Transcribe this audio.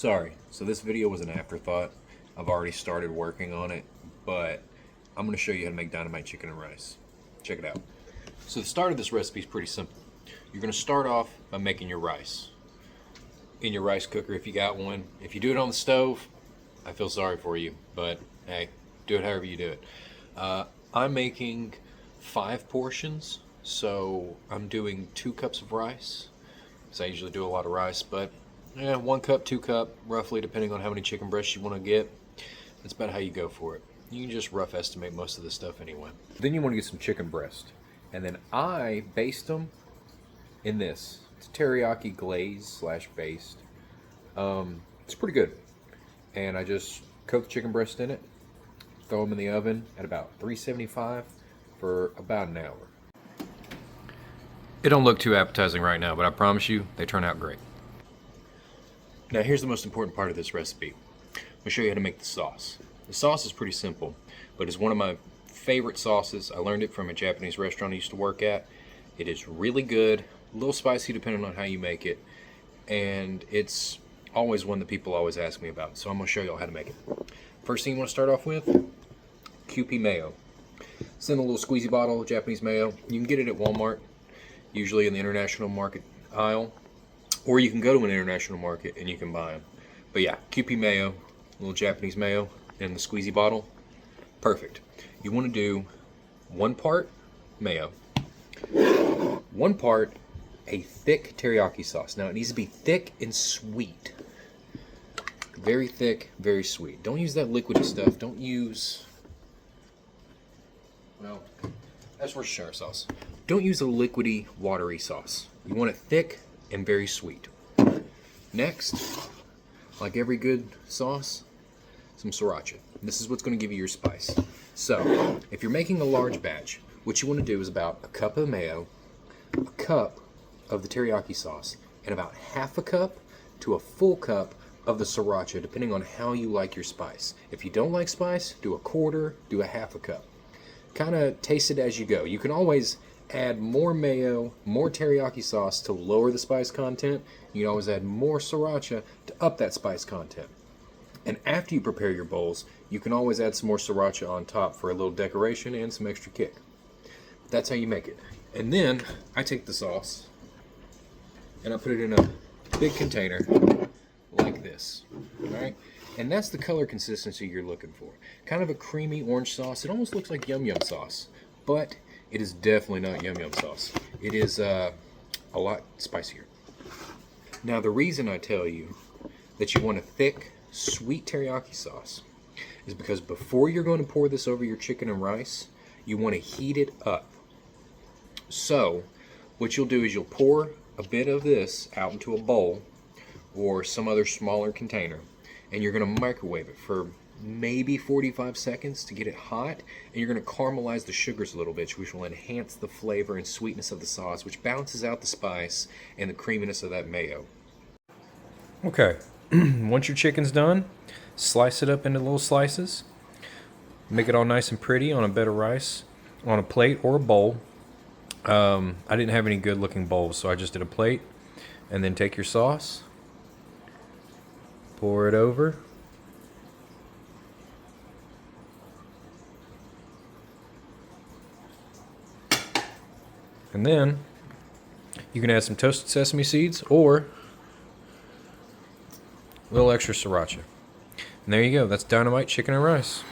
Sorry, so this video was an afterthought. I've already started working on it, but I'm going to show you how to make dynamite chicken and rice. Check it out. So the start of this recipe is pretty simple. You're going to start off by making your rice. In your rice cooker if you got one. If you do it on the stove, I feel sorry for you, but hey, do it however you do it. I'm making 5 portions, so I'm doing 2 cups of rice, because I usually do a lot of rice, but 1 cup, 2 cup, roughly, depending on how many chicken breasts you want to get. That's about how you go for it. You can just rough estimate most of the stuff anyway. Then you want to get some chicken breast, and then I baste them in this. It's teriyaki glaze slash baste. It's pretty good. And I just cook the chicken breast in it, throw them in the oven at about 375 for about an hour. It don't look too appetizing right now, but I promise you, they turn out great. Now here's the most important part of this recipe. I'm gonna show you how to make the sauce. The sauce is pretty simple, but it's one of my favorite sauces. I learned it from a Japanese restaurant I used to work at. It is really good, a little spicy depending on how you make it, and it's always one that people always ask me about, so I'm gonna show you all how to make it. First thing you wanna start off with, Kewpie mayo. It's in a little squeezy bottle of Japanese mayo. You can get it at Walmart, usually in the international market aisle, or you can go to an international market and you can buy them. But yeah, Kewpie mayo, a little Japanese mayo in the squeezy bottle, perfect. You want to do 1 part mayo, 1 part a thick teriyaki sauce. Now it needs to be thick and sweet. Very thick, very sweet. Don't use that liquidy stuff. Don't use, well, that's Worcestershire sauce. Don't use a liquidy, watery sauce. You want it thick and very sweet. Next, like every good sauce, some sriracha. This is what's going to give you your spice. So, if you're making a large batch, what you want to do is about a cup of mayo, a cup of the teriyaki sauce, and about half a cup to a full cup of the sriracha, depending on how you like your spice. If you don't like spice, do a quarter, do a half a cup. Kind of taste it as you go. You can always add more mayo, more teriyaki sauce to lower the spice content. You can always add more sriracha to up that spice content. And after you prepare your bowls, you can always add some more sriracha on top for a little decoration and some extra kick. That's how you make it. And then I take the sauce and I put it in a big container like this. Alright? And that's the color consistency you're looking for. Kind of a creamy orange sauce. It almost looks like yum yum sauce, but it is definitely not yum yum sauce. It is a lot spicier. Now the reason I tell you that you want a thick, sweet teriyaki sauce is because before you're going to pour this over your chicken and rice, you want to heat it up. So what you'll do is you'll pour a bit of this out into a bowl or some other smaller container, and you're going to microwave it for maybe 45 seconds to get it hot, and you're going to caramelize the sugars a little bit, which will enhance the flavor and sweetness of the sauce, which balances out the spice and the creaminess of that mayo. Okay, once your chicken's done, slice it up into little slices, make it all nice and pretty on a bed of rice, on a plate or a bowl. I didn't have any good looking bowls, so I just did a plate, and then take your sauce, pour it over, and then you can add some toasted sesame seeds or a little extra sriracha. And there you go. That's dynamite chicken and rice.